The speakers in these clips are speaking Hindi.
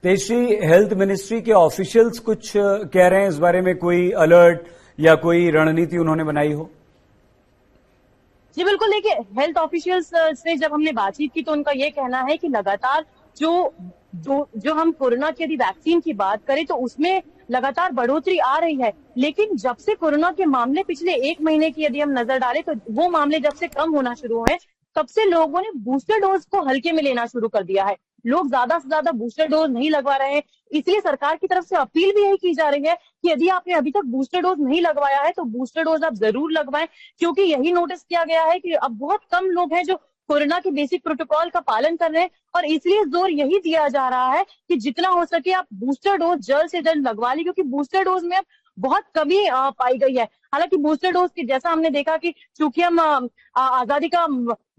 तेजश्री, हेल्थ मिनिस्ट्री के ऑफिशियल्स कुछ कह रहे हैं इस बारे में, कोई अलर्ट या कोई रणनीति उन्होंने बनाई हो? जी बिल्कुल, देखिए हेल्थ ऑफिशियल्स से जब हमने बातचीत की तो उनका ये कहना है कि लगातार जो जो हम कोरोना की यदि वैक्सीन की बात करें तो उसमें लगातार बढ़ोतरी आ रही है, लेकिन जब से कोरोना के मामले पिछले 1 महीने की यदि हम नजर डालें तो वो मामले जब से कम होना शुरू हुए तब से लोगों ने बूस्टर डोज को हल्के में लेना शुरू कर दिया है। लोग ज्यादा से ज्यादा बूस्टर डोज नहीं लगवा रहे हैं, इसलिए सरकार की तरफ से अपील भी यही की जा रही है कि यदि आपने अभी तक बूस्टर डोज नहीं लगवाया है तो बूस्टर डोज आप जरूर लगवाएं, क्योंकि यही नोटिस किया गया है कि अब बहुत कम लोग हैं जो कोरोना के बेसिक प्रोटोकॉल का पालन कर रहे हैं, और इसलिए जोर यही दिया जा रहा है कि जितना हो सके आप बूस्टर डोज जल्द से जल्द लगवा ली, क्योंकि बूस्टर डोज में अब बहुत कमी पाई गई है। हालांकि बूस्टर डोज की जैसा हमने देखा कि चूंकि हम आजादी का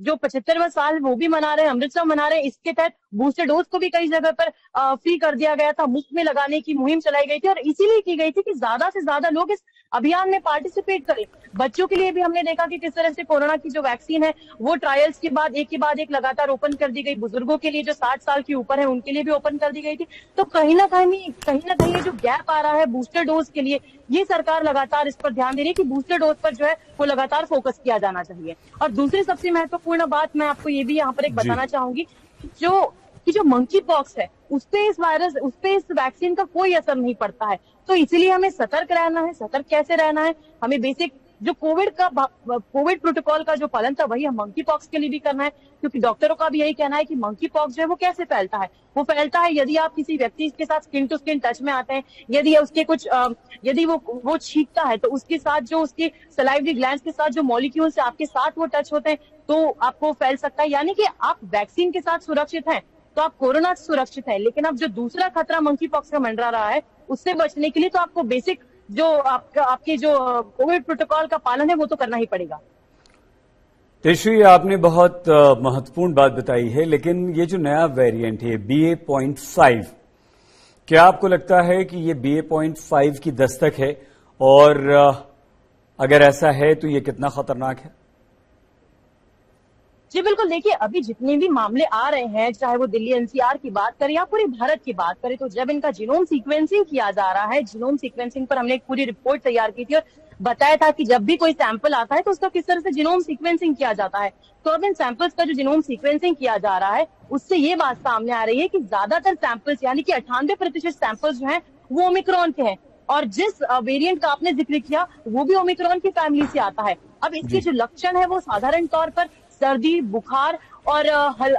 जो 75वां साल वो भी मना रहे हैं, अमृतसर मना रहे हैं, इसके तहत बूस्टर डोज को भी कई जगह पर फ्री कर दिया गया था, मुफ्त में लगाने की मुहिम चलाई गई थी, और इसीलिए की गई थी कि ज्यादा से ज्यादा लोग इस अभियान में पार्टिसिपेट करें। बच्चों के लिए भी हमने देखा कि किस तरह से कोरोना की जो वैक्सीन है वो ट्रायल्स के बाद एक लगातार ओपन कर दी गई। बुजुर्गों के लिए जो 60 साल के ऊपर है उनके लिए भी ओपन कर दी गई थी। तो कहीं ना कहीं ये जो गैप आ रहा है बूस्टर डोज के लिए, ये सरकार लगातार इस पर ध्यान दे रही है कि बूस्टर डोज पर जो है वो लगातार फोकस किया जाना चाहिए। और दूसरी सबसे महत्वपूर्ण बात मैं आपको ये भी यहाँ पर एक बताना चाहूंगी, जो मंकी पॉक्स है उस पे इस वैक्सीन का कोई असर नहीं पड़ता है। तो इसीलिए हमें सतर्क रहना है। सतर्क कैसे रहना है? हमें बेसिक जो कोविड प्रोटोकॉल का जो पालन था वही हम मंकी पॉक्स के लिए भी करना है, क्योंकि डॉक्टरों का भी यही कहना है कि मंकी पॉक्स जो है वो कैसे फैलता है। वो फैलता है यदि आप किसी व्यक्ति के साथ स्किन टू स्किन टच में आते हैं, यदि उसके कुछ यदि वो छींकता है तो उसके साथ जो उसके सलाइवरी ग्लैंड्स के साथ जो मॉलिक्यूल्स है आपके साथ वो टच होते हैं तो आपको फैल सकता है। यानी कि आप वैक्सीन के साथ सुरक्षित हैं तो आप कोरोना से सुरक्षित है, लेकिन अब जो दूसरा खतरा मंकी पॉक्स का मंडरा रहा है उससे बचने के लिए तो आपको बेसिक जो आपके जो कोविड प्रोटोकॉल का पालन है वो तो करना ही पड़ेगा। तेजश्री, आपने बहुत महत्वपूर्ण बात बताई है, लेकिन ये जो नया वेरिएंट है BA.5, क्या आपको लगता है कि ये BA.5 की दस्तक है? और अगर ऐसा है तो ये कितना खतरनाक है? जी बिल्कुल, देखिए अभी जितने भी मामले आ रहे हैं, चाहे वो दिल्ली NCR की बात करें या पूरे भारत की बात करें, तो जब इनका जीनोम सीक्वेंसिंग किया जा रहा है, जीनोम सीक्वेंसिंग पर हमने एक पूरी रिपोर्ट तैयार की थी और बताया था कि जब भी कोई सैंपल आता है तो उसका किस तरह से जीनोम सीक्वेंसिंग किया जाता है। तो अब इन सैंपल्स का जो जीनोम सीक्वेंसिंग किया जा रहा है उससे ये बात सामने आ रही है कि ज्यादातर सैंपल्स यानी कि 98% सैंपल्स जो है वो ओमिक्रॉन के हैं, और जिस वेरिएंट का आपने जिक्र किया वो भी ओमिक्रॉन की फैमिली से आता है। अब इसके जो लक्षण है वो साधारण तौर पर सर्दी, बुखार और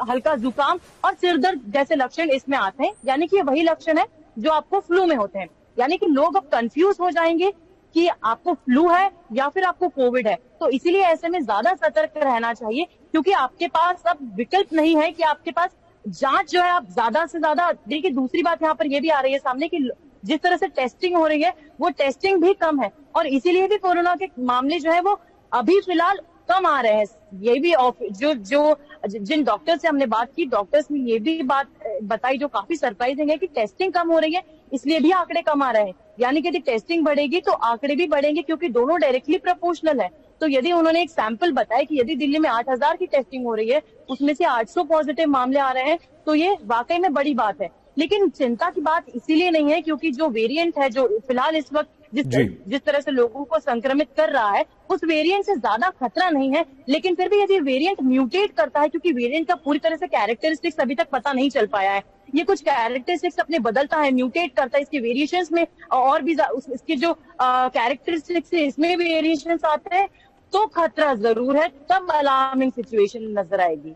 हल्का जुकाम और सिर दर्द जैसे लक्षण इसमें आते हैं, यानी कि ये वही लक्षण है जो आपको फ्लू में होते हैं। यानी कि लोग अब कंफ्यूज हो जाएंगे कि आपको फ्लू है या फिर आपको कोविड है। तो इसीलिए ऐसे में ज्यादा सतर्क रहना चाहिए, क्योंकि आपके पास अब विकल्प नहीं है कि आपके पास जांच जो है आप ज्यादा से ज्यादा देखिए। दूसरी बात यहाँ पर ये भी आ रही है सामने कि जिस तरह से टेस्टिंग हो रही है वो टेस्टिंग भी कम है, और इसीलिए भी कोरोना के मामले जो है वो अभी फिलहाल कम आ रहे हैं। ये भी जिन डॉक्टर से हमने बात की, डॉक्टर्स ने ये भी बात बताई जो काफी सरप्राइजिंग है कि टेस्टिंग कम हो रही है इसलिए भी आंकड़े कम आ रहे हैं। यानी कि यदि टेस्टिंग बढ़ेगी तो आंकड़े भी बढ़ेंगे, क्योंकि दोनों डायरेक्टली प्रोपोर्शनल है। तो यदि उन्होंने एक सैंपल बताया कि यदि दिल्ली में 8,000 की टेस्टिंग हो रही है उसमें से 800 पॉजिटिव मामले आ रहे हैं तो ये वाकई में बड़ी बात है। लेकिन चिंता की बात इसीलिए नहीं है क्योंकि जो वेरिएंट है जो फिलहाल इस वक्त जिस तरह से लोगों को संक्रमित कर रहा है उस वेरिएंट से ज्यादा खतरा नहीं है। लेकिन फिर भी यदि वेरिएंट म्यूटेट करता है, क्योंकि वेरिएंट का पूरी तरह से कैरेक्टरिस्टिक्स अभी तक पता नहीं चल पाया है, ये कुछ कैरेक्टरिस्टिक्स अपने बदलता है, म्यूटेट करता है, इसके वेरिएशंस में और भी इसके जो कैरेक्टरिस्टिक्स है इसमें भी वेरिएशंस आते हैं, तो खतरा जरूर है, तब अलार्मिंग सिचुएशन नजर आएगी।